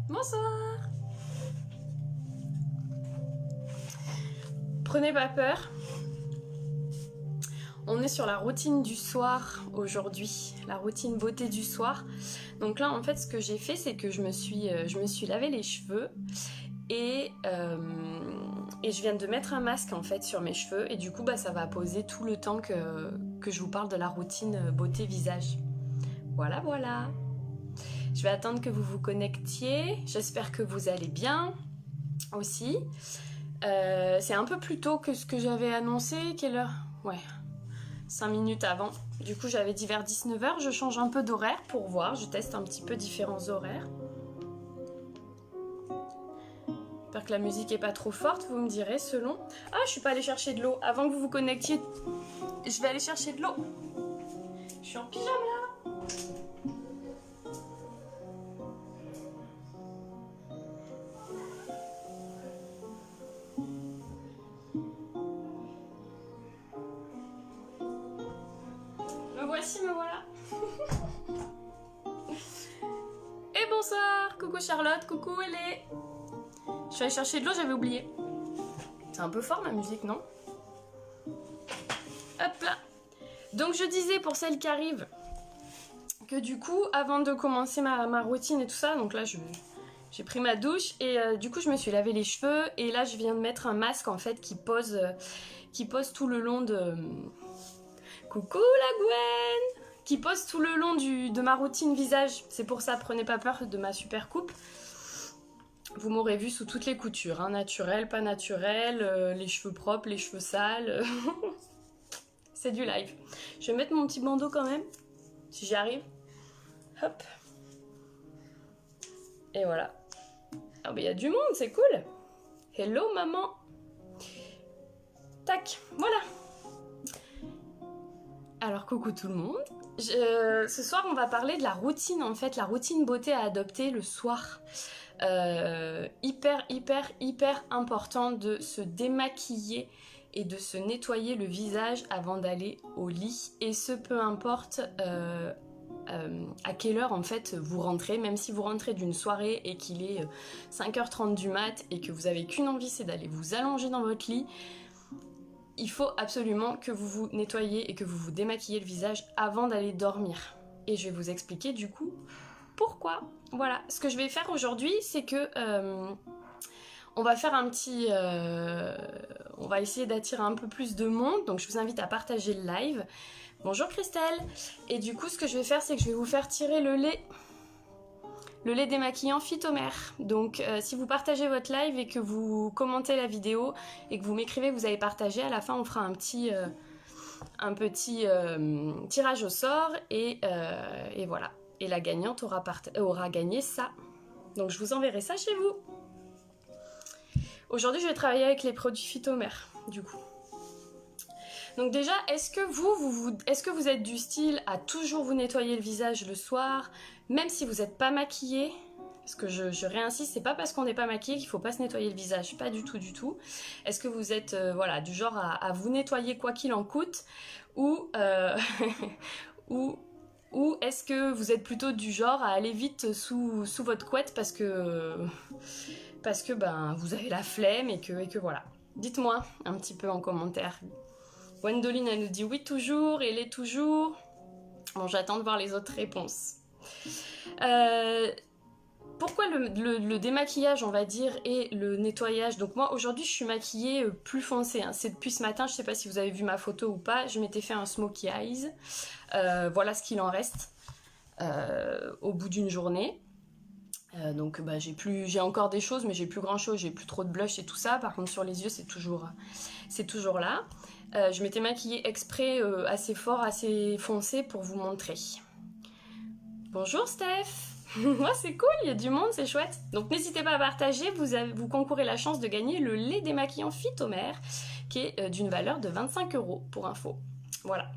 Bonsoir. Prenez pas peur. On est sur la routine du soir aujourd'hui, la routine beauté du soir. Donc là, en fait, ce que j'ai fait, c'est que je me suis lavé les cheveux et je viens de mettre un masque en fait sur mes cheveux et du coup, ça va poser tout le temps que je vous parle de la routine beauté visage. Voilà, voilà. Je vais attendre que vous vous connectiez. J'espère que vous allez bien aussi. C'est un peu plus tôt que ce que j'avais annoncé. Quelle heure? Ouais. 5 minutes avant. Du coup, j'avais dit vers 19h. Je change un peu d'horaire pour voir. Je teste un petit peu différents horaires. J'espère que la musique est pas trop forte, vous me direz selon. Ah, je suis pas allée chercher de l'eau. Avant que vous vous connectiez, je vais aller chercher de l'eau. Je suis en pyjama. Me voici, me voilà. Et bonsoir. Coucou Charlotte, coucou Hélé. Je suis allée chercher de l'eau, j'avais oublié. C'est un peu fort ma musique, non? Hop là. Donc je disais pour celles qui arrivent que du coup, avant de commencer ma routine et tout ça, donc là j'ai pris ma douche et du coup je me suis lavé les cheveux et là je viens de mettre un masque en fait qui pose tout le long de... Coucou la Gwen! Qui pose tout le long de ma routine visage. C'est pour ça, prenez pas peur de ma super coupe. Vous m'aurez vu sous toutes les coutures, hein, naturel, pas naturel, les cheveux propres, les cheveux sales. C'est du live. Je vais mettre mon petit bandeau quand même, si j'y arrive. Hop. Et voilà. Ah bah il y a du monde, c'est cool. Hello maman. Tac, voilà. Alors coucou tout le monde. Ce soir on va parler de la routine en fait, la routine beauté à adopter le soir. Hyper important de se démaquiller et de se nettoyer le visage avant d'aller au lit. Et ce peu importe à quelle heure en fait vous rentrez, même si vous rentrez d'une soirée et qu'il est 5h30 du mat et que vous avez qu'une envie, c'est d'aller vous allonger dans votre lit. Il faut absolument que vous vous nettoyiez et que vous vous démaquillez le visage avant d'aller dormir. Et je vais vous expliquer du coup pourquoi. Voilà, ce que je vais faire aujourd'hui, c'est que on va faire un petit... on va essayer d'attirer un peu plus de monde, donc je vous invite à partager le live. Bonjour Christelle. Et du coup, ce que je vais faire, c'est que je vais vous faire tirer le lait démaquillant Phytomère. Donc si vous partagez votre live et que vous commentez la vidéo et que vous m'écrivez que vous avez partagé, à la fin on fera un petit tirage au sort et voilà. Et la gagnante aura gagné ça. Donc je vous enverrai ça chez vous. Aujourd'hui je vais travailler avec les produits Phytomère du coup. Donc déjà, est-ce que vous êtes du style à toujours vous nettoyer le visage le soir, même si vous n'êtes pas maquillé? Parce que je réinsiste, c'est pas parce qu'on n'est pas maquillé qu'il faut pas se nettoyer le visage, pas du tout du tout. Est-ce que vous êtes voilà, du genre à vous nettoyer quoi qu'il en coûte, ou ou est-ce que vous êtes plutôt du genre à aller vite sous votre couette parce que vous avez la flemme et que voilà. Dites-moi un petit peu en commentaire. Gwendoline, elle nous dit oui toujours, et l'est toujours. Bon, j'attends de voir les autres réponses. Pourquoi le démaquillage, on va dire, et le nettoyage? Donc moi, aujourd'hui, je suis maquillée plus foncée. Hein. C'est depuis ce matin, je sais pas si vous avez vu ma photo ou pas, je m'étais fait un smokey eyes. Voilà ce qu'il en reste au bout d'une journée. Donc j'ai encore des choses, mais j'ai plus grand chose, j'ai plus trop de blush et tout ça. Par contre sur les yeux c'est toujours là. Je m'étais maquillée exprès assez fort, assez foncé pour vous montrer. Bonjour Steph. Ouais, c'est cool, il y a du monde, c'est chouette. Donc n'hésitez pas à partager, vous concourez la chance de gagner le lait démaquillant Phytomère qui est d'une valeur de 25 € pour info. Voilà.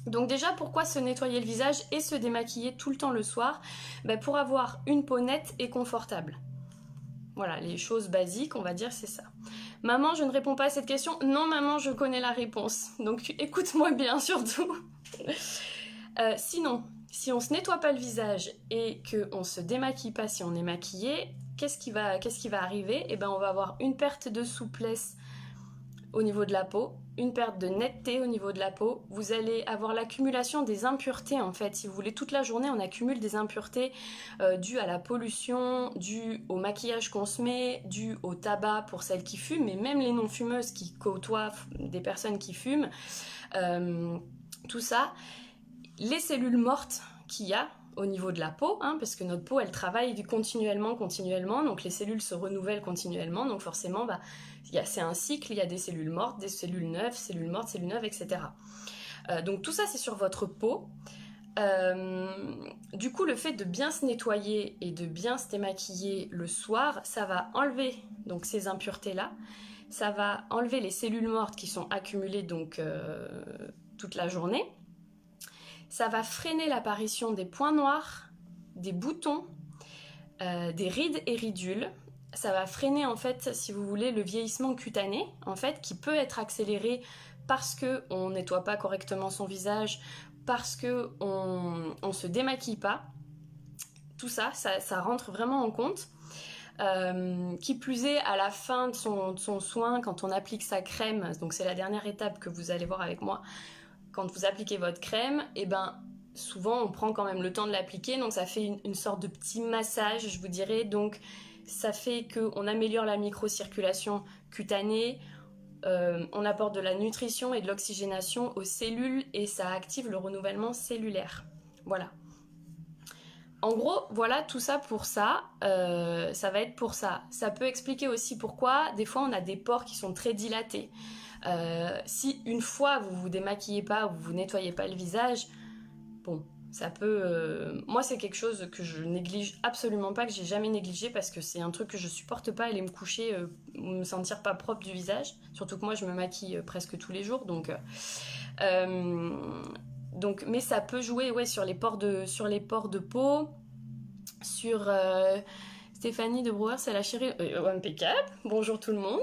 Donc déjà, pourquoi se nettoyer le visage et se démaquiller tout le temps le soir? Pour avoir une peau nette et confortable. Voilà, les choses basiques, on va dire, c'est ça. Maman, je ne réponds pas à cette question. Non, maman, je connais la réponse. Donc écoute-moi bien, surtout. Sinon, si on se nettoie pas le visage et qu'on se démaquille pas si on est maquillé, qu'est-ce qui va arriver? Eh ben, on va avoir une perte de souplesse au niveau de la peau, une perte de netteté au niveau de la peau. Vous allez avoir l'accumulation des impuretés en fait. Si vous voulez, toute la journée, on accumule des impuretés dues à la pollution, dues au maquillage qu'on se met, dues au tabac pour celles qui fument, mais même les non-fumeuses qui côtoient des personnes qui fument. Tout ça, les cellules mortes qu'il y a au niveau de la peau, hein, parce que notre peau, elle travaille continuellement, donc les cellules se renouvellent continuellement, donc forcément, c'est un cycle, il y a des cellules mortes, des cellules neuves, cellules mortes, cellules neuves, etc. Donc tout ça, c'est sur votre peau. Du coup, le fait de bien se nettoyer et de bien se démaquiller le soir, ça va enlever donc ces impuretés-là, ça va enlever les cellules mortes qui sont accumulées donc toute la journée. Ça va freiner l'apparition des points noirs, des boutons, des rides et ridules. Ça va freiner en fait, si vous voulez, le vieillissement cutané, en fait, qui peut être accéléré parce qu'on ne nettoie pas correctement son visage, parce qu'on ne se démaquille pas. Tout ça, ça rentre vraiment en compte. Qui plus est, à la fin de son soin, quand on applique sa crème, donc c'est la dernière étape que vous allez voir avec moi, quand vous appliquez votre crème, et ben souvent on prend quand même le temps de l'appliquer, donc ça fait une sorte de petit massage, je vous dirais, donc ça fait qu'on améliore la microcirculation cutanée, on apporte de la nutrition et de l'oxygénation aux cellules et ça active le renouvellement cellulaire. Voilà. En gros, voilà tout ça pour ça, ça va être pour ça. Ça peut expliquer aussi pourquoi des fois on a des pores qui sont très dilatés. Si une fois vous vous démaquillez pas ou vous nettoyez pas le visage, bon, ça peut... Moi c'est quelque chose que je néglige absolument pas, que j'ai jamais négligé parce que c'est un truc que je supporte pas, aller me coucher, me sentir pas propre du visage. Surtout que moi je me maquille presque tous les jours, donc mais ça peut jouer ouais, sur les pores de peau, sur... Stéphanie de Brouwer, c'est la chérie... impeccable, bonjour tout le monde.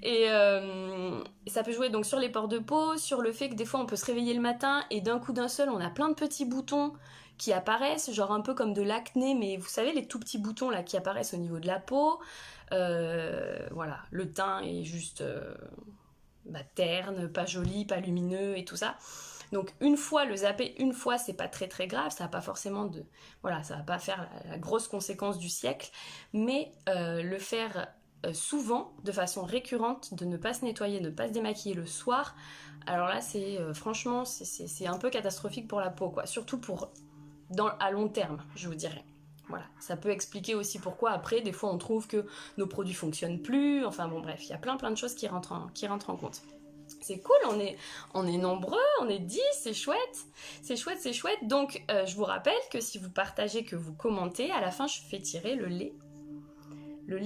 Et ça peut jouer donc sur les pores de peau, sur le fait que des fois on peut se réveiller le matin et d'un coup d'un seul on a plein de petits boutons qui apparaissent, genre un peu comme de l'acné, mais vous savez les tout petits boutons là qui apparaissent au niveau de la peau. Voilà, le teint est juste terne, pas joli, pas lumineux et tout ça. Donc une fois le zapper, une fois c'est pas très très grave, ça va pas forcément de... Voilà, ça va pas faire la grosse conséquence du siècle, mais le faire souvent, de façon récurrente, de ne pas se nettoyer, de ne pas se démaquiller le soir, alors là c'est franchement c'est un peu catastrophique pour la peau, quoi. Surtout à long terme, je vous dirais. Voilà, ça peut expliquer aussi pourquoi après, des fois on trouve que nos produits fonctionnent plus, enfin bon bref, il y a plein de choses qui rentrent en compte. C'est cool, on est nombreux, on est 10, c'est chouette, c'est chouette. Donc je vous rappelle que si vous partagez, que vous commentez, à la fin je fais tirer le lait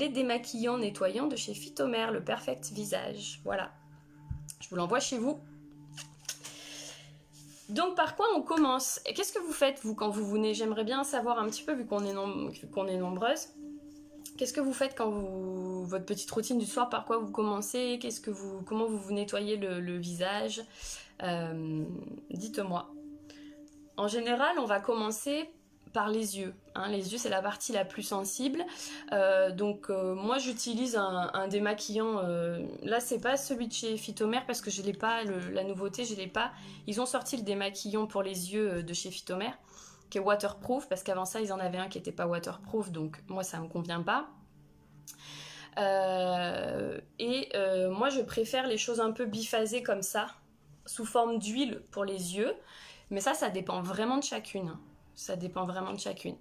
démaquillant nettoyant de chez Phytomer, le Perfect Visage. Voilà, je vous l'envoie chez vous. Donc par quoi on commence? Et qu'est-ce que vous faites vous quand vous venez? J'aimerais bien savoir un petit peu, vu qu'on est nombreuses. Qu'est-ce que vous faites quand votre petite routine du soir, par quoi vous commencez? Comment vous nettoyez le visage? Dites-moi. En général, on va commencer par les yeux. Hein. Les yeux, c'est la partie la plus sensible. Moi, j'utilise un démaquillant. Là, c'est pas celui de chez Phytomer parce que je l'ai pas. La nouveauté, je l'ai pas. Ils ont sorti le démaquillant pour les yeux de chez Phytomer, qui est waterproof, parce qu'avant ça, ils en avaient un qui n'était pas waterproof, donc moi, ça me convient pas. Moi, je préfère les choses un peu biphasées comme ça, sous forme d'huile pour les yeux. Mais ça dépend vraiment de chacune. Ça dépend vraiment de chacune.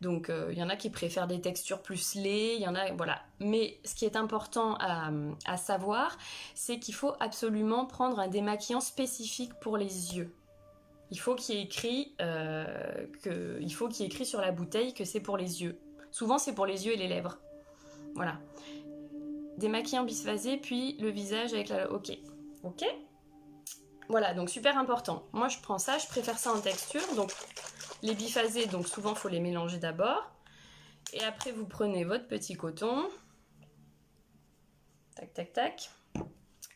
Donc, il y en a qui préfèrent des textures plus lait, il y en a, voilà. Mais ce qui est important à savoir, c'est qu'il faut absolument prendre un démaquillant spécifique pour les yeux. Il faut qu'il y ait écrit, sur la bouteille que c'est pour les yeux. Souvent, c'est pour les yeux et les lèvres. Voilà. Démaquillant biphasé, puis le visage avec la... Ok. Voilà, donc super important. Moi, je prends ça, je préfère ça en texture. Donc, les biphasés, donc souvent, il faut les mélanger d'abord. Et après, vous prenez votre petit coton. Tac.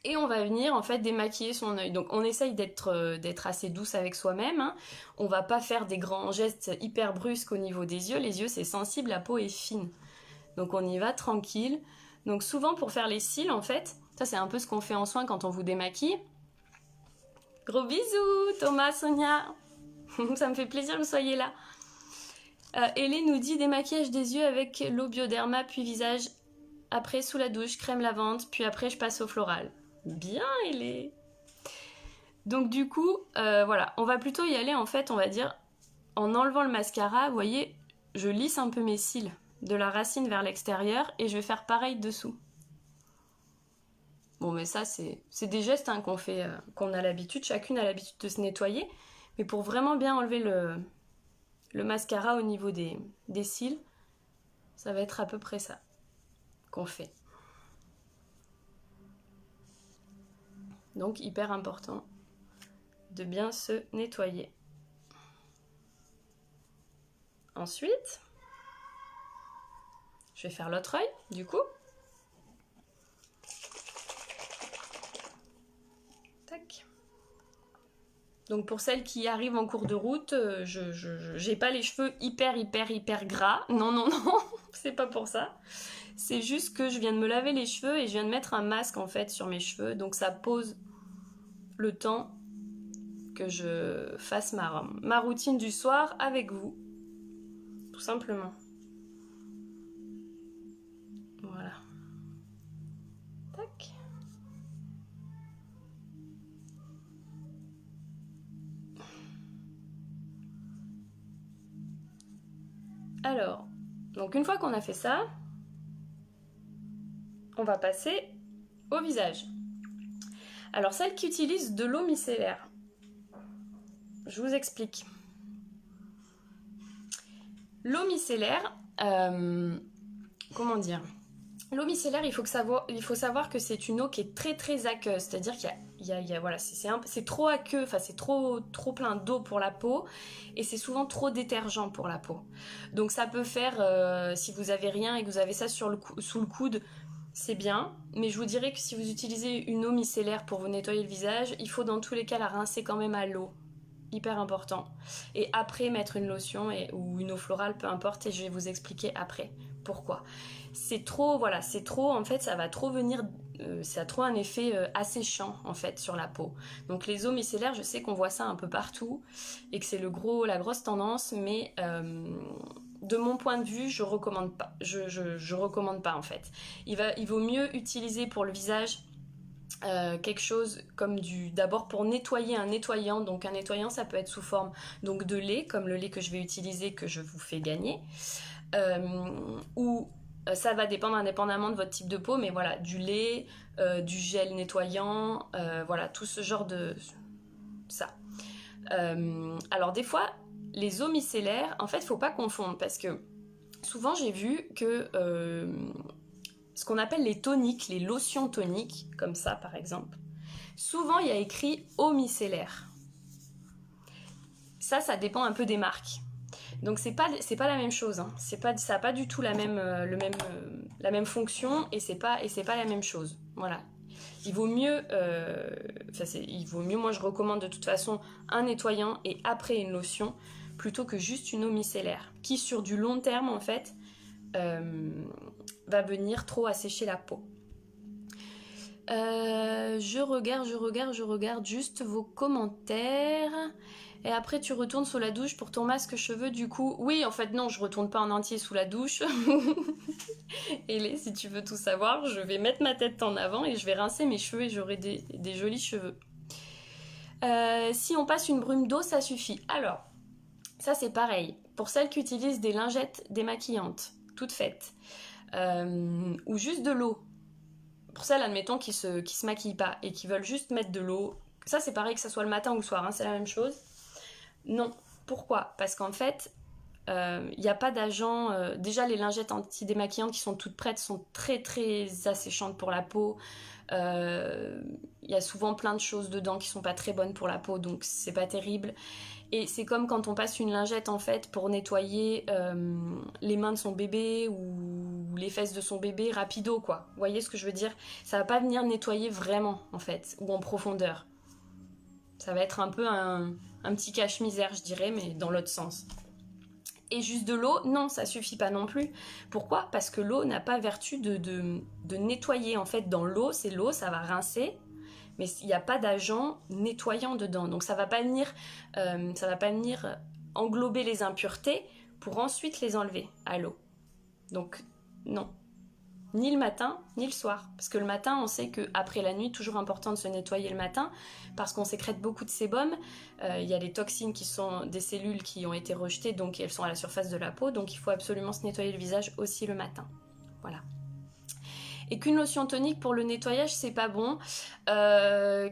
Et on va venir en fait démaquiller son œil. Donc on essaye d'être assez douce avec soi-même. Hein. On va pas faire des grands gestes hyper brusques au niveau des yeux. Les yeux c'est sensible, la peau est fine. Donc on y va tranquille. Donc souvent pour faire les cils en fait, ça c'est un peu ce qu'on fait en soin quand on vous démaquille. Gros bisous Thomas, Sonia. Ça me fait plaisir que vous soyez là. Hélène nous dit démaquillage des yeux avec l'eau Bioderma puis visage. Après sous la douche, crème lavande, puis après je passe au floral. Bien, Hélène. Donc du coup, voilà, on va plutôt y aller en fait, on va dire, en enlevant le mascara, vous voyez, je lisse un peu mes cils de la racine vers l'extérieur et je vais faire pareil dessous. Bon, mais ça, c'est des gestes hein, qu'on fait, qu'on a l'habitude, chacune a l'habitude de se nettoyer, mais pour vraiment bien enlever le mascara au niveau des cils, ça va être à peu près ça qu'on fait. Donc hyper important de bien se nettoyer. Ensuite, je vais faire l'autre œil du coup. Tac. Donc pour celles qui arrivent en cours de route, j'ai pas les cheveux hyper gras. Non, non, non, c'est pas pour ça. C'est juste que je viens de me laver les cheveux et je viens de mettre un masque en fait sur mes cheveux. Donc ça pose le temps que je fasse ma routine du soir avec vous. Tout simplement. Voilà. Tac. Alors, donc une fois qu'on a fait ça, on va passer au visage. Alors celles qui utilisent de l'eau micellaire, je vous explique. L'eau micellaire, comment dire? L'eau micellaire, il faut savoir que c'est une eau qui est très aqueuse, c'est-à-dire voilà, c'est trop aqueux, enfin c'est trop plein d'eau pour la peau et c'est souvent trop détergent pour la peau. Donc ça peut faire, si vous avez rien et que vous avez ça sous le coude, c'est bien, mais je vous dirais que si vous utilisez une eau micellaire pour vous nettoyer le visage, il faut dans tous les cas la rincer quand même à l'eau. Hyper important. Et après mettre une lotion ou une eau florale, peu importe, et je vais vous expliquer après pourquoi. C'est trop, voilà, c'est trop, en fait, ça va trop venir, ça a trop un effet asséchant, en fait, sur la peau. Donc les eaux micellaires, je sais qu'on voit ça un peu partout, et que c'est la grosse tendance, mais de mon point de vue, je recommande pas. Je recommande pas, en fait. Il vaut mieux utiliser pour le visage quelque chose comme d'abord pour nettoyer un nettoyant. Donc un nettoyant ça peut être sous forme donc de lait comme le lait que je vais utiliser, que je vous fais gagner, ou ça va dépendre indépendamment de votre type de peau, mais voilà, du lait, du gel nettoyant, voilà, tout ce genre de ça. Alors des fois les eaux micellaires, en fait faut pas confondre, parce que souvent j'ai vu que ce qu'on appelle les toniques, les lotions toniques, comme ça par exemple, souvent il y a écrit eau micellaire. Ça dépend un peu des marques. Donc c'est pas la même chose, hein. Ça n'a pas du tout la même fonction, et c'est pas la même chose. Voilà. Il vaut mieux, moi je recommande de toute façon un nettoyant et après une lotion, plutôt que juste une eau micellaire, qui sur du long terme en fait va venir trop assécher la peau. Je regarde juste vos commentaires. Et après tu retournes sous la douche pour ton masque cheveux du coup. Oui, en fait non, je retourne pas en entier sous la douche. Et si tu veux tout savoir, je vais mettre ma tête en avant et je vais rincer mes cheveux et j'aurai des jolis cheveux. Si on passe une brume d'eau, ça suffit. Alors, ça c'est pareil. Pour celles qui utilisent des lingettes démaquillantes, toutes faites, ou juste de l'eau. Pour celles, admettons, qui se maquillent pas et qui veulent juste mettre de l'eau, ça c'est pareil que ça soit le matin ou le soir, hein, c'est la même chose. Non. Pourquoi? Parce qu'en fait, il n'y a pas d'agent. Déjà, les lingettes anti-démaquillantes qui sont toutes prêtes sont très asséchantes pour la peau. Il y a souvent plein de choses dedans qui sont pas très bonnes pour la peau, donc c'est pas terrible. Et c'est comme quand on passe une lingette en fait pour nettoyer les mains de son bébé ou les fesses de son bébé rapido, quoi. Vous voyez ce que je veux dire? Ça va pas venir nettoyer vraiment, en fait, ou en profondeur. Ça va être un peu un petit cache-misère, je dirais, mais dans l'autre sens. Et juste de l'eau, non, ça suffit pas non plus. Pourquoi? Parce que l'eau n'a pas vertu de nettoyer. En fait, dans l'eau, c'est l'eau, ça va rincer, mais il n'y a pas d'agent nettoyant dedans. Donc ça va pas venir englober les impuretés pour ensuite les enlever à l'eau. Donc non. Ni le matin, ni le soir. Parce que le matin, on sait qu'après la nuit, toujours important de se nettoyer le matin, parce qu'on sécrète beaucoup de sébum. Il y a les toxines qui sont des cellules qui ont été rejetées, donc elles sont à la surface de la peau, donc il faut absolument se nettoyer le visage aussi le matin. Voilà. Et qu'une lotion tonique pour le nettoyage, c'est pas bon.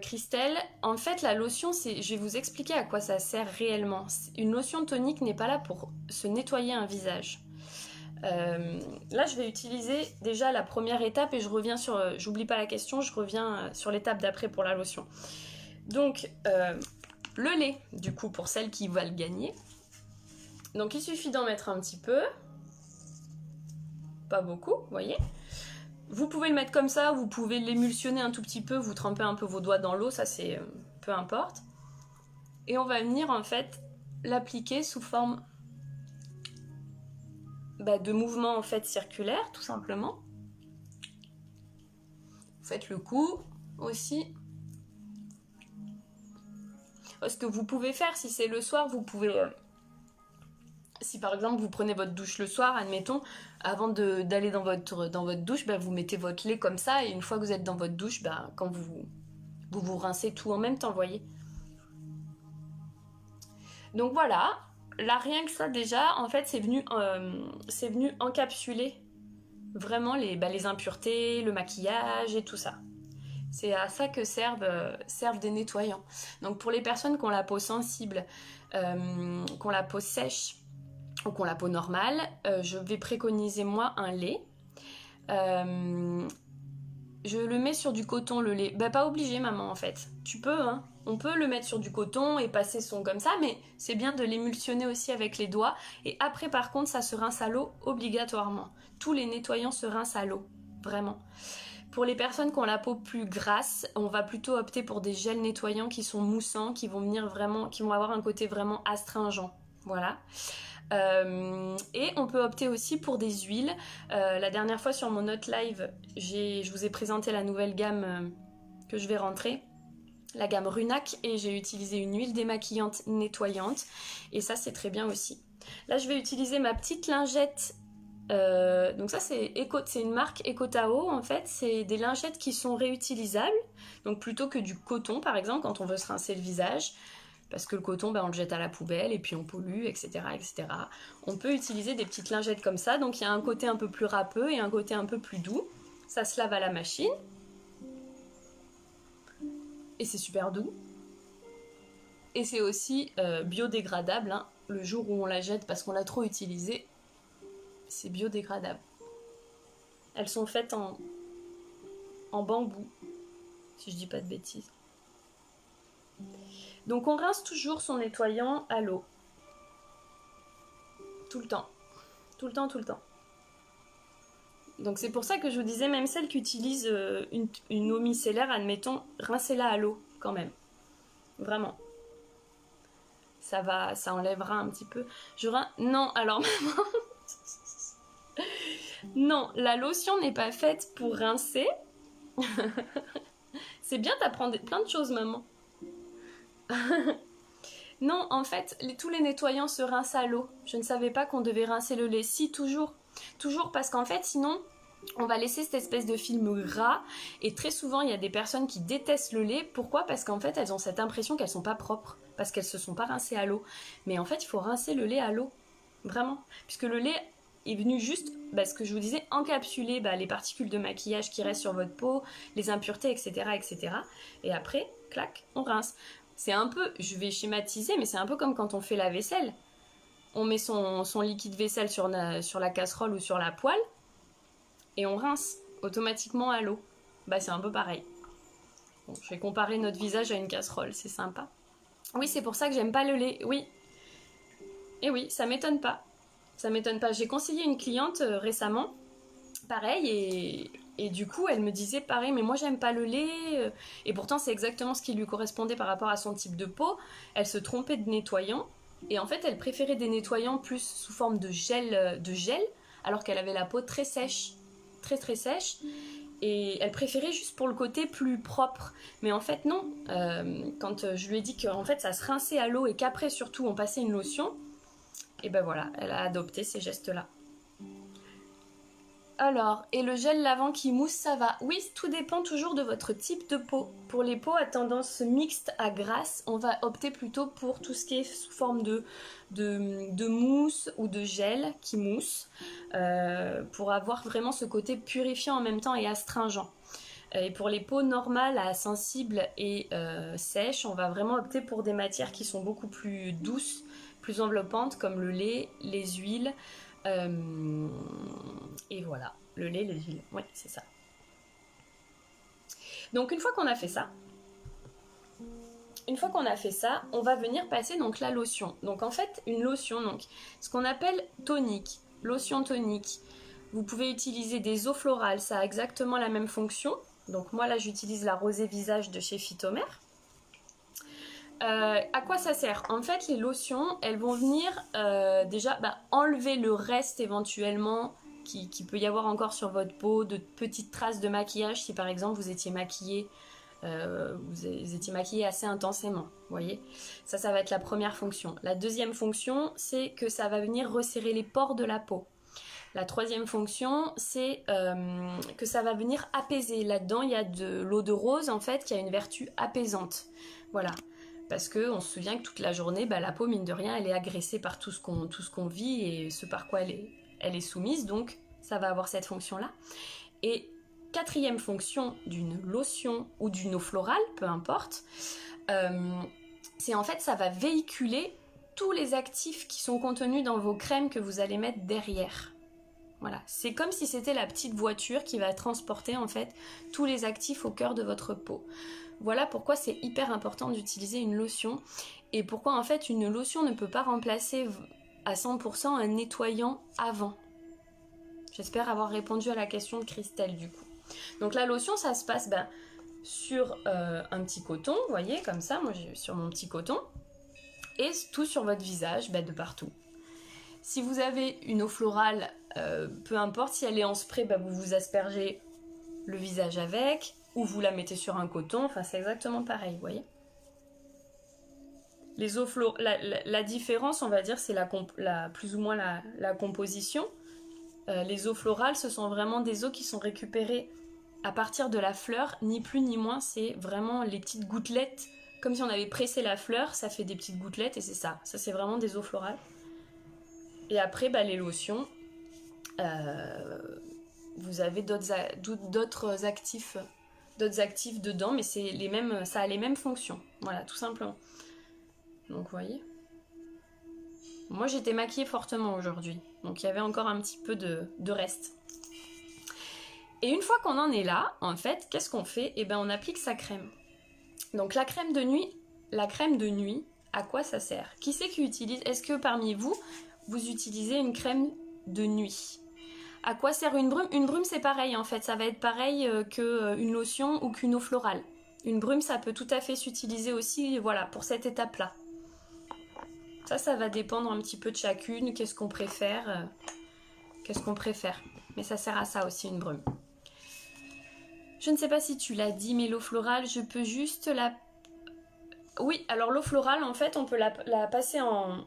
Christelle, en fait, la lotion, je vais vous expliquer à quoi ça sert réellement. Une lotion tonique n'est pas là pour se nettoyer un visage. Là je vais utiliser déjà la première étape et je reviens sur, j'oublie pas la question, je reviens sur l'étape d'après pour la lotion. Donc le lait du coup pour celles qui va le gagner, donc il suffit d'en mettre un petit peu, pas beaucoup, vous voyez. Vous pouvez le mettre comme ça, vous pouvez l'émulsionner un tout petit peu, vous trempez un peu vos doigts dans l'eau, ça c'est peu importe. Et on va venir en fait l'appliquer sous forme de mouvement en fait circulaire, tout simplement. Vous faites le coup aussi. Ce que vous pouvez faire, si c'est le soir, vous pouvez... si par exemple vous prenez votre douche le soir, admettons, avant d'aller dans votre douche, vous mettez votre lait comme ça, et une fois que vous êtes dans votre douche, quand vous rincez tout en même temps, vous voyez. Donc voilà, là rien que ça déjà, en fait c'est venu encapsuler vraiment les impuretés, le maquillage et tout ça. C'est à ça que servent des nettoyants. Donc pour les personnes qui ont la peau sensible, qui ont la peau sèche ou qui ont la peau normale, je vais préconiser moi un lait. Je le mets sur du coton, le lait. Pas obligé maman en fait. Tu peux, hein. On peut le mettre sur du coton et passer son comme ça, mais c'est bien de l'émulsionner aussi avec les doigts. Et après par contre ça se rince à l'eau obligatoirement. Tous les nettoyants se rincent à l'eau, vraiment. Pour les personnes qui ont la peau plus grasse, on va plutôt opter pour des gels nettoyants qui sont moussants, qui vont avoir un côté vraiment astringent. Voilà. Et on peut opter aussi pour des huiles. La dernière fois sur mon autre live, je vous ai présenté la nouvelle gamme que je vais rentrer, la gamme Runac, et j'ai utilisé une huile démaquillante nettoyante. Et ça c'est très bien aussi. Là je vais utiliser ma petite lingette. Donc ça c'est une marque EcoTao en fait, c'est des lingettes qui sont réutilisables, donc plutôt que du coton par exemple quand on veut se rincer le visage, parce que le coton on le jette à la poubelle et puis on pollue, etc., etc. On peut utiliser des petites lingettes comme ça, donc il y a un côté un peu plus râpeux et un côté un peu plus doux. Ça se lave à la machine et c'est super doux, et c'est aussi biodégradable, hein. Le jour où on la jette parce qu'on l'a trop utilisée, c'est biodégradable. Elles sont faites en bambou, si je dis pas de bêtises. Donc on rince toujours son nettoyant à l'eau. Tout le temps. Tout le temps, tout le temps. Donc c'est pour ça que je vous disais, même celles qui utilisent une eau micellaire, admettons, rincez-la à l'eau quand même. Vraiment. Ça enlèvera un petit peu. Non, alors maman... Non, la lotion n'est pas faite pour rincer. C'est bien d'apprendre plein de choses, maman. Non, en fait, tous les nettoyants se rincent à l'eau. Je ne savais pas qu'on devait rincer le lait. Si, toujours. Toujours, parce qu'en fait, sinon, on va laisser cette espèce de film gras. Et très souvent, il y a des personnes qui détestent le lait. Pourquoi? Parce qu'en fait, elles ont cette impression qu'elles sont pas propres. Parce qu'elles se sont pas rincées à l'eau. Mais en fait, il faut rincer le lait à l'eau. Vraiment. Puisque le lait est venu juste, ce que je vous disais, encapsuler les particules de maquillage qui restent sur votre peau, les impuretés, etc., etc. Et après, clac, on rince. C'est un peu, je vais schématiser, mais c'est un peu comme quand on fait la vaisselle. On met son liquide vaisselle sur la casserole ou sur la poêle et on rince automatiquement à l'eau. C'est un peu pareil. Bon, je vais comparer notre visage à une casserole, c'est sympa. Oui, c'est pour ça que j'aime pas le lait, oui. Et oui, ça m'étonne pas. Ça m'étonne pas. J'ai conseillé une cliente récemment pareil, et du coup, elle me disait pareil, mais moi j'aime pas le lait. Et pourtant, c'est exactement ce qui lui correspondait par rapport à son type de peau. Elle se trompait de nettoyant. Et en fait, elle préférait des nettoyants plus sous forme de gel, alors qu'elle avait la peau très sèche, très très sèche. Et elle préférait juste pour le côté plus propre. Mais en fait, non. Quand je lui ai dit qu'en fait, ça se rinçait à l'eau et qu'après, surtout, on passait une lotion, et ben voilà, elle a adopté ces gestes-là. Alors, et le gel lavant qui mousse, ça va? Oui, tout dépend toujours de votre type de peau. Pour les peaux à tendance mixte à grasse, on va opter plutôt pour tout ce qui est sous forme de mousse ou de gel qui mousse, pour avoir vraiment ce côté purifiant en même temps et astringent. Et pour les peaux normales, sensibles et sèches, on va vraiment opter pour des matières qui sont beaucoup plus douces, plus enveloppantes, comme le lait, les huiles. Et voilà, le lait, les huiles, oui, c'est ça. Donc une fois qu'on a fait ça, on va venir passer donc la lotion. Donc en fait, une lotion, donc ce qu'on appelle tonique, lotion tonique. Vous pouvez utiliser des eaux florales, ça a exactement la même fonction. Donc moi là, j'utilise la rosée visage de chez Phytomère. À quoi ça sert? En fait, les lotions, elles vont venir déjà enlever le reste éventuellement qui peut y avoir encore sur votre peau, de petites traces de maquillage si par exemple vous étiez maquillée assez intensément, vous voyez. Ça va être la première fonction. La deuxième fonction, c'est que ça va venir resserrer les pores de la peau. La troisième fonction, c'est que ça va venir apaiser. Là-dedans, il y a de l'eau de rose en fait qui a une vertu apaisante. Voilà. Parce qu'on se souvient que toute la journée, la peau, mine de rien, elle est agressée par tout ce qu'on vit et ce par quoi elle est soumise. Donc, ça va avoir cette fonction-là. Et quatrième fonction d'une lotion ou d'une eau florale, peu importe, c'est en fait, ça va véhiculer tous les actifs qui sont contenus dans vos crèmes que vous allez mettre derrière. Voilà, c'est comme si c'était la petite voiture qui va transporter en fait tous les actifs au cœur de votre peau. Voilà pourquoi c'est hyper important d'utiliser une lotion et pourquoi en fait une lotion ne peut pas remplacer à 100% un nettoyant avant. J'espère avoir répondu à la question de Christelle du coup. Donc la lotion, ça se passe sur un petit coton, vous voyez, comme ça, moi j'ai sur mon petit coton, et tout sur votre visage, de partout. Si vous avez une eau florale, peu importe, si elle est en spray, vous vous aspergez le visage avec, ou vous la mettez sur un coton, enfin c'est exactement pareil, vous voyez. Les eaux la différence, on va dire, c'est plus ou moins la composition. Les eaux florales, ce sont vraiment des eaux qui sont récupérées à partir de la fleur, ni plus ni moins, c'est vraiment les petites gouttelettes, comme si on avait pressé la fleur, ça fait des petites gouttelettes et c'est ça. Ça c'est vraiment des eaux florales. Et après, les lotions, vous avez d'autres actifs dedans, mais c'est ça a les mêmes fonctions. Voilà, tout simplement. Donc, vous voyez. Moi, j'étais maquillée fortement aujourd'hui. Donc, il y avait encore un petit peu de reste. Et une fois qu'on en est là, en fait, qu'est-ce qu'on fait? On applique sa crème. Donc, la crème de nuit, à quoi ça sert? Qui c'est qui utilise? Est-ce que parmi vous utilisez une crème de nuit? À quoi sert une brume? Une brume, c'est pareil, en fait. Ça va être pareil qu'une lotion ou qu'une eau florale. Une brume, ça peut tout à fait s'utiliser aussi, voilà, pour cette étape-là. Ça va dépendre un petit peu de chacune. Qu'est-ce qu'on préfère? Mais ça sert à ça aussi, une brume. Je ne sais pas si tu l'as dit, mais l'eau florale, je peux juste la... Oui, alors l'eau florale, en fait, on peut la passer en...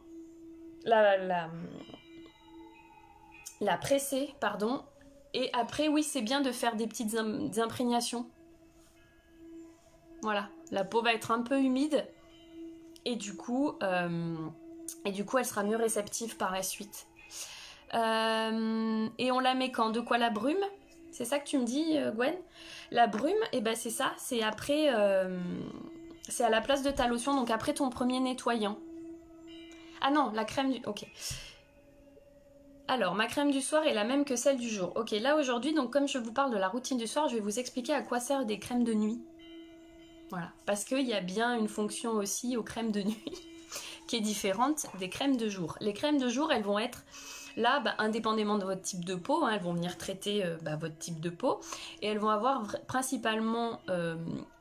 La presser, pardon. Et après, oui, c'est bien de faire des petites imprégnations. Voilà, la peau va être un peu humide. Et du coup, elle sera mieux réceptive par la suite. Et on la met quand? De quoi, la brume? C'est ça que tu me dis, Gwen? La brume, c'est ça, c'est après... c'est à la place de ta lotion, donc après ton premier nettoyant. Ah non, la crème du... Ok. Alors, ma crème du soir est la même que celle du jour. Ok, là aujourd'hui, donc comme je vous parle de la routine du soir, je vais vous expliquer à quoi servent des crèmes de nuit. Voilà, parce qu'il y a bien une fonction aussi aux crèmes de nuit qui est différente des crèmes de jour. Les crèmes de jour, elles vont être Là, bah, indépendamment de votre type de peau, hein, elles vont venir traiter votre type de peau et elles vont avoir principalement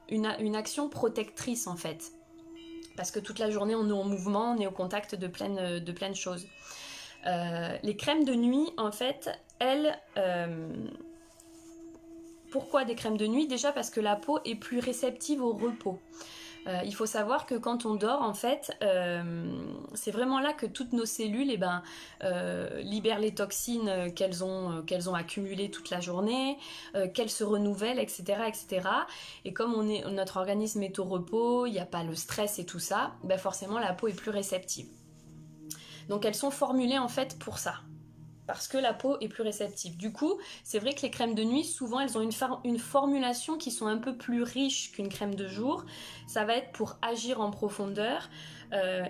une action protectrice en fait. Parce que toute la journée on est en mouvement, on est au contact de plein de choses. Les crèmes de nuit en fait, elles... pourquoi des crèmes de nuit? Déjà parce que la peau est plus réceptive au repos. Il faut savoir que quand on dort, en fait, c'est vraiment là que toutes nos cellules libèrent les toxines qu'elles ont accumulées toute la journée, qu'elles se renouvellent, etc., etc. Et comme notre organisme est au repos, il n'y a pas le stress et tout ça, ben forcément la peau est plus réceptive. Donc elles sont formulées en fait pour ça. Parce que la peau est plus réceptive. Du coup, c'est vrai que les crèmes de nuit, souvent, elles ont une formulation qui sont un peu plus riches qu'une crème de jour. Ça va être pour agir en profondeur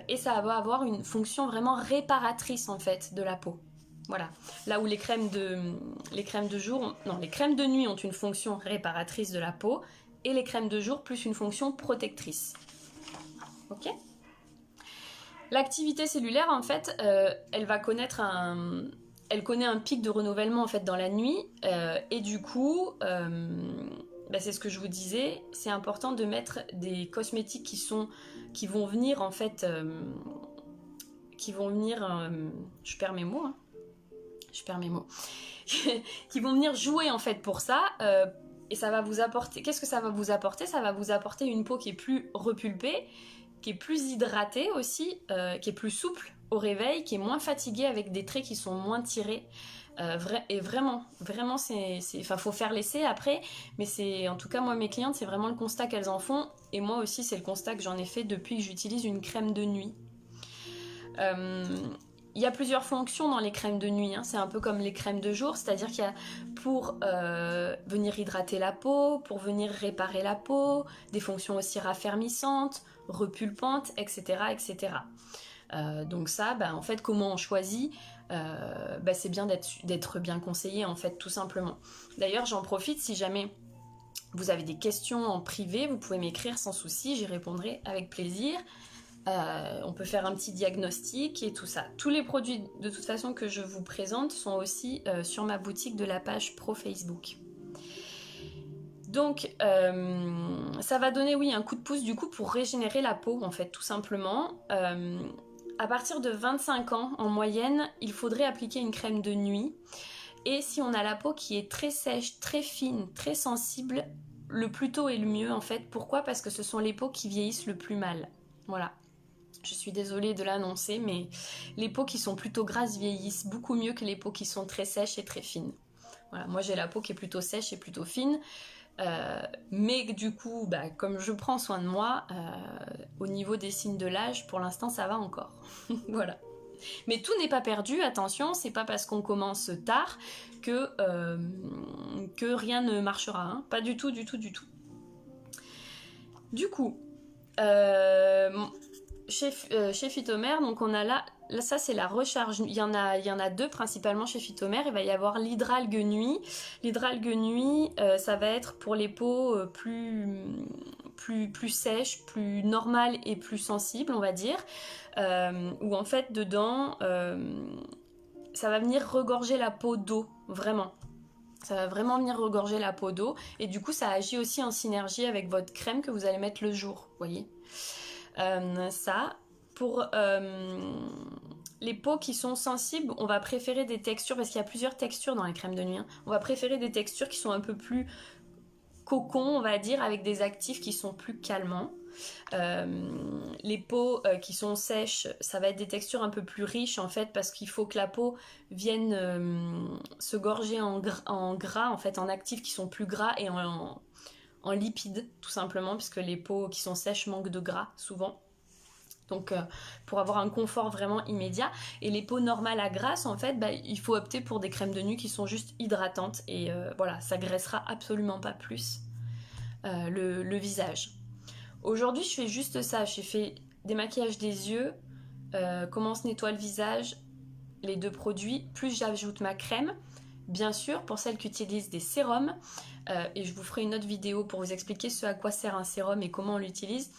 et ça va avoir une fonction vraiment réparatrice, en fait, de la peau. Voilà. Là où les crèmes de nuit ont une fonction réparatrice de la peau et les crèmes de jour plus une fonction protectrice. Ok ? L'activité cellulaire, en fait, elle connaît un pic de renouvellement en fait dans la nuit et du coup c'est ce que je vous disais, c'est important de mettre des cosmétiques qui vont venir en fait je perds mes mots qui vont venir jouer en fait pour ça et ça va vous apporter, qu'est-ce que ça va vous apporter? Ça va vous apporter une peau qui est plus repulpée, qui est plus hydratée aussi, qui est plus souple au réveil, qui est moins fatiguée avec des traits qui sont moins tirés. Et vraiment, faut faire l'essai après, mais c'est, en tout cas moi mes clientes, c'est vraiment le constat qu'elles en font, et moi aussi c'est le constat que j'en ai fait depuis que j'utilise une crème de nuit. Il y a plusieurs fonctions dans les crèmes de nuit, hein. C'est un peu comme les crèmes de jour, c'est-à-dire qu'il y a pour venir hydrater la peau, pour venir réparer la peau, des fonctions aussi raffermissantes, repulpantes, etc. etc. Donc ça, en fait, comment on choisit c'est bien d'être bien conseillé, en fait, tout simplement. D'ailleurs, j'en profite, si jamais vous avez des questions en privé, vous pouvez m'écrire sans souci, j'y répondrai avec plaisir. On peut faire un petit diagnostic et tout ça. Tous les produits, de toute façon, que je vous présente sont aussi sur ma boutique de la page pro Facebook. Donc, ça va donner, oui, un coup de pouce, du coup, pour régénérer la peau, en fait, tout simplement. À partir de 25 ans, en moyenne, il faudrait appliquer une crème de nuit. Et si on a la peau qui est très sèche, très fine, très sensible, le plus tôt est le mieux, en fait. Pourquoi? Parce que ce sont les peaux qui vieillissent le plus mal. Voilà. Je suis désolée de l'annoncer, mais les peaux qui sont plutôt grasses vieillissent beaucoup mieux que les peaux qui sont très sèches et très fines. Voilà, moi j'ai la peau qui est plutôt sèche et plutôt fine. Mais du coup, comme je prends soin de moi, au niveau des signes de l'âge, pour l'instant ça va encore. Voilà. Mais tout n'est pas perdu, attention, c'est pas parce qu'on commence tard que rien ne marchera, hein. Pas du tout, du tout, du tout. Du coup, chez Phytomère, donc on a là ça c'est la recharge. Il y en a deux principalement chez Phytomère. Il va y avoir l'hydralgue nuit. L'hydralgue nuit, ça va être pour les peaux plus sèches, plus normales et plus sensibles, on va dire. Où en fait dedans, ça va venir regorger la peau d'eau, vraiment. Ça va vraiment venir regorger la peau d'eau. Et du coup, ça agit aussi en synergie avec votre crème que vous allez mettre le jour, vous voyez. Ça, pour les peaux qui sont sensibles, on va préférer des textures, parce qu'il y a plusieurs textures dans les crèmes de nuit, hein. On va préférer des textures qui sont un peu plus cocon, on va dire, avec des actifs qui sont plus calmants. Les peaux qui sont sèches, ça va être des textures un peu plus riches en fait, parce qu'il faut que la peau vienne se gorger en gras, en fait, en actifs qui sont plus gras et en lipides, tout simplement, puisque les peaux qui sont sèches manquent de gras souvent. Donc pour avoir un confort vraiment immédiat. Et les peaux normales à grasse, en fait, il faut opter pour des crèmes de nuit qui sont juste hydratantes. Et voilà, ça graissera absolument pas plus le visage. Aujourd'hui, je fais juste ça. J'ai fait des maquillages des yeux, comment on se nettoie le visage, les deux produits, plus j'ajoute ma crème. Bien sûr, pour celles qui utilisent des sérums, et je vous ferai une autre vidéo pour vous expliquer ce à quoi sert un sérum et comment on l'utilise.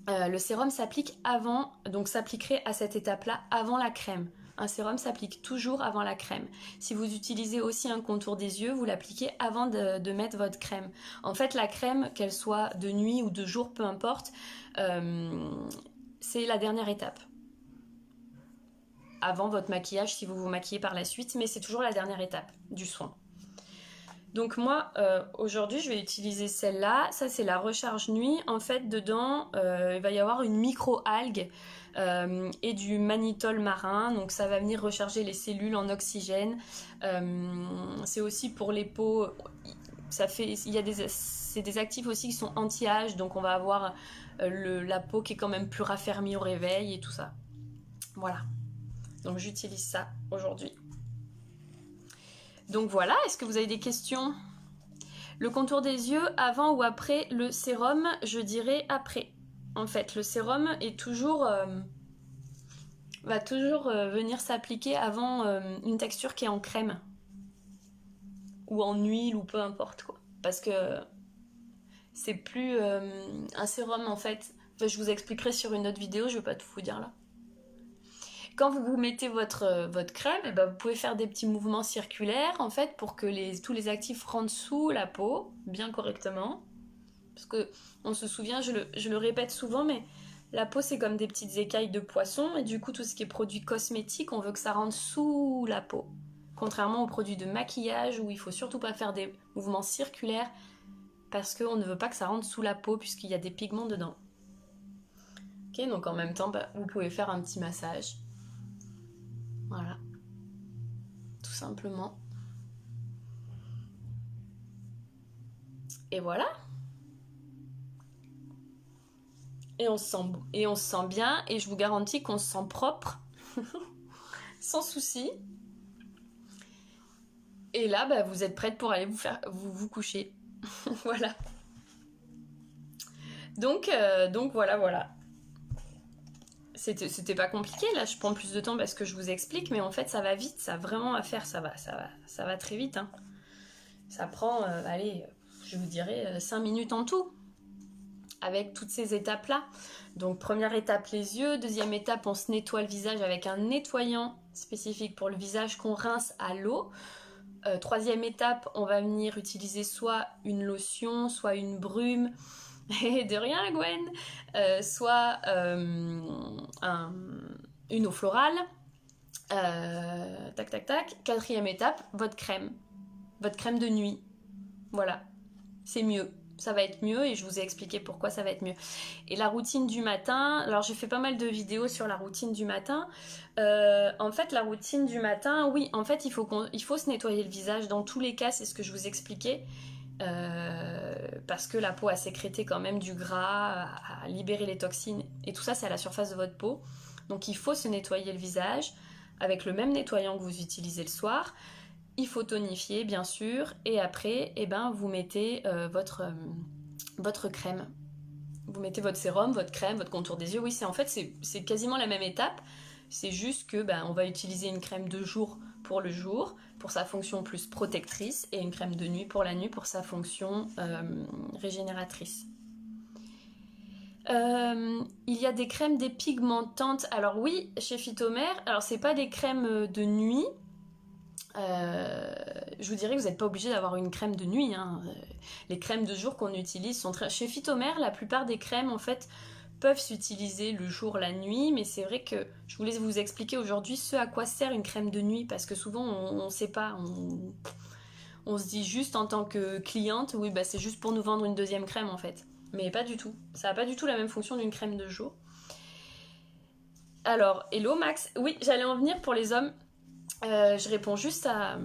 Le sérum s'applique avant, donc s'appliquerait à cette étape-là avant la crème. Un sérum s'applique toujours avant la crème. Si vous utilisez aussi un contour des yeux, vous l'appliquez avant de mettre votre crème. En fait, la crème, qu'elle soit de nuit ou de jour, peu importe, c'est la dernière étape. Avant votre maquillage, si vous vous maquillez par la suite, mais c'est toujours la dernière étape du soin. Donc moi, aujourd'hui, je vais utiliser celle-là. Ça, c'est la recharge nuit. En fait, dedans, il va y avoir une micro-algue et du mannitol marin. Donc ça va venir recharger les cellules en oxygène. C'est aussi pour les peaux. C'est des actifs aussi qui sont anti-âge. Donc on va avoir la peau qui est quand même plus raffermie au réveil et tout ça. Voilà. Donc j'utilise ça aujourd'hui. Donc voilà, est-ce que vous avez des questions? Le contour des yeux, avant ou après le sérum? Je dirais après. En fait, le sérum est va toujours venir s'appliquer avant une texture qui est en crème. Ou en huile, ou peu importe quoi. Parce que c'est plus un sérum en fait. Enfin, je vous expliquerai sur une autre vidéo, je ne vais pas tout vous dire là. Quand vous mettez votre crème, et ben vous pouvez faire des petits mouvements circulaires en fait pour que tous les actifs rentrent sous la peau bien correctement. Parce que on se souvient, je le répète souvent, mais la peau c'est comme des petites écailles de poisson et du coup tout ce qui est produit cosmétique, on veut que ça rentre sous la peau. Contrairement aux produits de maquillage où il faut surtout pas faire des mouvements circulaires parce qu'on ne veut pas que ça rentre sous la peau puisqu'il y a des pigments dedans. Ok, donc en même temps, vous pouvez faire un petit massage. Voilà, tout simplement. Et voilà. Et on se sent bien, et je vous garantis qu'on se sent propre, sans souci. Et là, vous êtes prête pour aller vous coucher. Voilà. Donc voilà. C'était pas compliqué, là je prends plus de temps parce que je vous explique, mais en fait ça va vite, ça a vraiment à faire, ça va très vite. Hein. Ça prend, allez, je vous dirais 5 minutes en tout, avec toutes ces étapes-là. Donc première étape les yeux, deuxième étape on se nettoie le visage avec un nettoyant spécifique pour le visage qu'on rince à l'eau. Troisième étape, on va venir utiliser soit une lotion, soit une brume, et de rien Gwen, soit une eau florale. Tac tac tac. Quatrième étape, votre crème de nuit. Voilà, c'est mieux. Ça va être mieux et je vous ai expliqué pourquoi ça va être mieux. Et la routine du matin, alors j'ai fait pas mal de vidéos sur la routine du matin. En fait, la routine du matin, oui, en fait, il faut se nettoyer le visage. Dans tous les cas, c'est ce que je vous expliquais. Parce que la peau a sécrété quand même du gras, a libéré les toxines. Et tout ça, c'est à la surface de votre peau. Donc il faut se nettoyer le visage avec le même nettoyant que vous utilisez le soir. Il faut tonifier bien sûr et après vous mettez votre crème. Vous mettez votre sérum, votre crème, votre contour des yeux. Oui, c'est quasiment la même étape. C'est juste que on va utiliser une crème de jour pour le jour, pour sa fonction plus protectrice, et une crème de nuit pour la nuit pour sa fonction régénératrice. Il y a des crèmes dépigmentantes. Alors oui, chez Phytomère, alors c'est pas des crèmes de nuit. Je vous dirais que vous n'êtes pas obligé d'avoir une crème de nuit. Hein. Les crèmes de jour qu'on utilise sont très... Chez Phytomère, la plupart des crèmes en fait peuvent s'utiliser le jour, la nuit, mais c'est vrai que je voulais vous expliquer aujourd'hui ce à quoi sert une crème de nuit, parce que souvent on ne sait pas, on se dit juste en tant que cliente, oui c'est juste pour nous vendre une deuxième crème en fait, mais pas du tout, ça n'a pas du tout la même fonction d'une crème de jour. Alors, hello Max, oui j'allais en venir pour les hommes. Je réponds juste à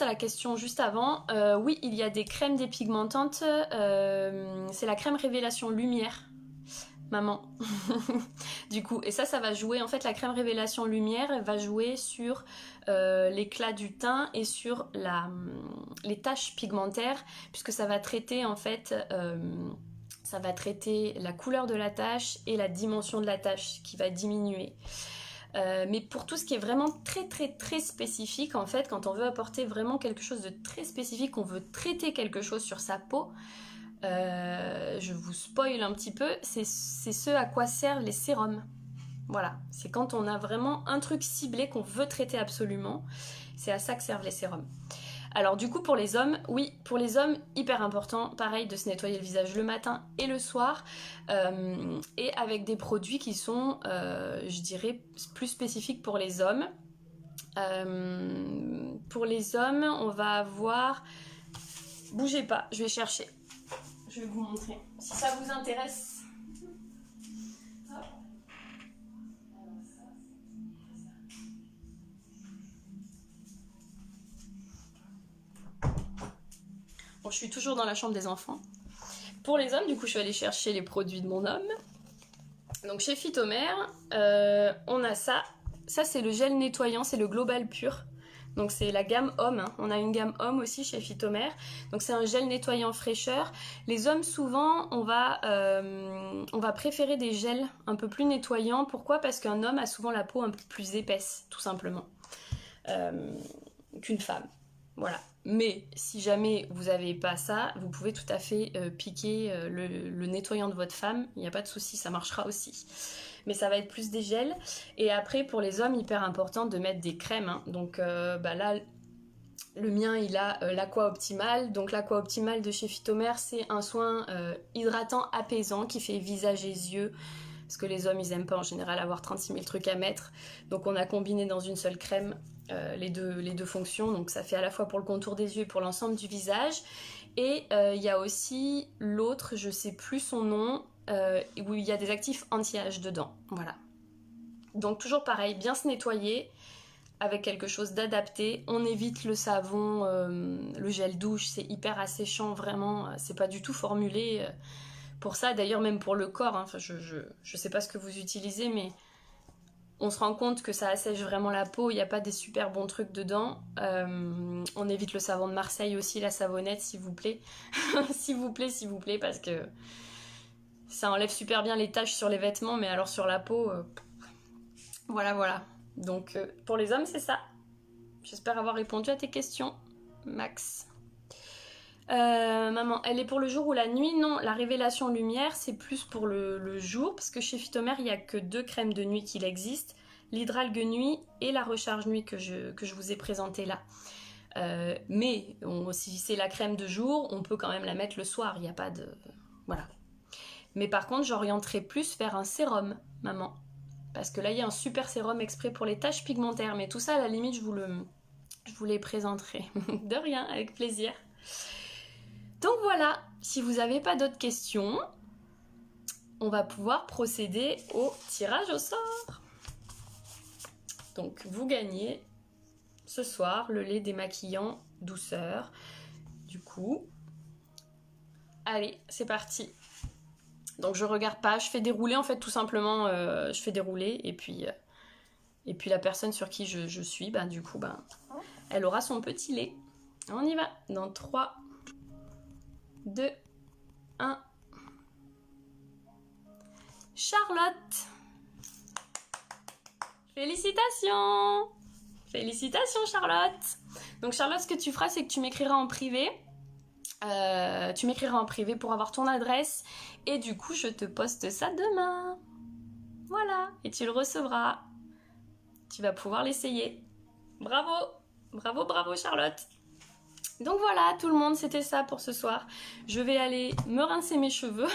la question juste avant. Oui, il y a des crèmes dépigmentantes. C'est la crème Révélation Lumière, maman. Du coup, et ça va jouer. En fait, la crème Révélation Lumière va jouer sur l'éclat du teint et sur les taches pigmentaires, puisque ça va traiter en fait. Ça va traiter la couleur de la tache et la dimension de la tache qui va diminuer. Mais pour tout ce qui est vraiment très très très spécifique, en fait, quand on veut apporter vraiment quelque chose de très spécifique, on veut traiter quelque chose sur sa peau, je vous spoil un petit peu, c'est ce à quoi servent les sérums. Voilà, c'est quand on a vraiment un truc ciblé qu'on veut traiter absolument. C'est à ça que servent les sérums. Alors du coup pour les hommes, oui, pour les hommes, hyper important, pareil, de se nettoyer le visage le matin et le soir, et avec des produits qui sont, je dirais, plus spécifiques pour les hommes. Pour les hommes, on va avoir... Bougez pas, je vais chercher. Je vais vous montrer. Si ça vous intéresse... Bon, je suis toujours dans la chambre des enfants. Pour les hommes, du coup, je suis allée chercher les produits de mon homme. Donc, chez Phytomère, on a ça. Ça, c'est le gel nettoyant, c'est le Global Pure. Donc, c'est la gamme homme. Hein. On a une gamme homme aussi chez Phytomère. Donc, c'est un gel nettoyant fraîcheur. Les hommes, souvent, on va préférer des gels un peu plus nettoyants. Pourquoi? Parce qu'un homme a souvent la peau un peu plus épaisse, tout simplement, qu'une femme. Voilà. Mais si jamais vous n'avez pas ça, vous pouvez tout à fait piquer le nettoyant de votre femme. Il n'y a pas de souci, ça marchera aussi. Mais ça va être plus des gels. Et après, pour les hommes, hyper important de mettre des crèmes. Hein. Donc là, le mien, il a l'Aqua Optimal. Donc l'Aqua Optimal de chez Phytomère, c'est un soin hydratant apaisant qui fait visage et yeux. Parce que les hommes, ils n'aiment pas en général avoir 36 000 trucs à mettre. Donc on a combiné dans une seule crème les deux fonctions. Donc ça fait à la fois pour le contour des yeux et pour l'ensemble du visage. Et il y a aussi l'autre, je sais plus son nom, où il y a des actifs anti-âge dedans. Voilà. Donc toujours pareil, bien se nettoyer avec quelque chose d'adapté. On évite le savon, le gel douche, c'est hyper asséchant, vraiment. C'est pas du tout formulé... pour ça, d'ailleurs même pour le corps, hein, enfin, je sais pas ce que vous utilisez, mais on se rend compte que ça assèche vraiment la peau, il n'y a pas des super bons trucs dedans. On évite le savon de Marseille aussi, la savonnette, s'il vous plaît. S'il vous plaît, parce que ça enlève super bien les taches sur les vêtements, mais alors sur la peau, voilà. Donc pour les hommes, c'est ça. J'espère avoir répondu à tes questions, Max. Maman, elle est pour le jour ou la nuit? Non, la révélation lumière, c'est plus pour le jour, parce que chez Phytomère, il n'y a que 2 crèmes de nuit qui existent, l'hydralgue nuit et la recharge nuit que je vous ai présentée là. Mais si c'est la crème de jour, on peut quand même la mettre le soir, il n'y a pas de... Voilà. Mais par contre, j'orienterai plus vers un sérum, maman. Parce que là, il y a un super sérum exprès pour les taches pigmentaires, mais tout ça, à la limite, je vous les présenterai. De rien, avec plaisir. Donc voilà, si vous n'avez pas d'autres questions, on va pouvoir procéder au tirage au sort. Donc vous gagnez ce soir le lait démaquillant douceur. Du coup, allez, c'est parti. Donc je regarde pas, je fais dérouler en fait tout simplement, je fais dérouler et puis la personne sur qui je suis, du coup, elle aura son petit lait. On y va, dans 3, 2, 1. Charlotte! Félicitations! Félicitations Charlotte! Donc Charlotte, ce que tu feras, c'est que tu m'écriras en privé. Pour avoir ton adresse. Et du coup, je te poste ça demain. Voilà. Et tu le recevras. Tu vas pouvoir l'essayer. Bravo! Bravo Charlotte! Donc voilà, tout le monde, c'était ça pour ce soir. Je vais aller me rincer mes cheveux.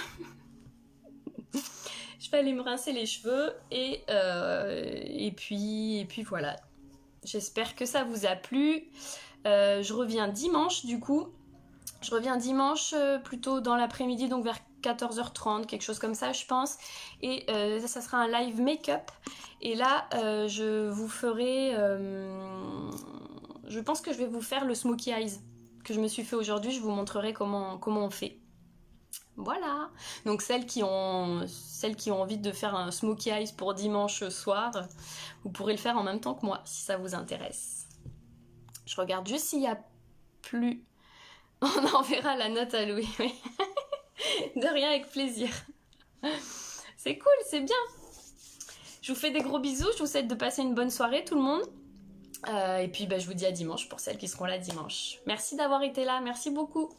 Je vais aller me rincer les cheveux et puis voilà. J'espère que ça vous a plu. Je reviens dimanche du coup. Je reviens dimanche plutôt dans l'après-midi, donc vers 14h30, quelque chose comme ça je pense. Et ça sera un live make-up. Et là, je vous ferai... je pense que je vais vous faire le smokey eyes que je me suis fait aujourd'hui. Je vous montrerai comment on fait. Voilà. Donc celles qui ont envie de faire un smokey eyes pour dimanche soir, vous pourrez le faire en même temps que moi, si ça vous intéresse. Je regarde juste s'il n'y a plus... On enverra la note à Louis, oui. De rien, avec plaisir. C'est cool, c'est bien. Je vous fais des gros bisous, je vous souhaite de passer une bonne soirée tout le monde. Et puis je vous dis à dimanche pour celles qui seront là dimanche. Merci d'avoir été là, merci beaucoup.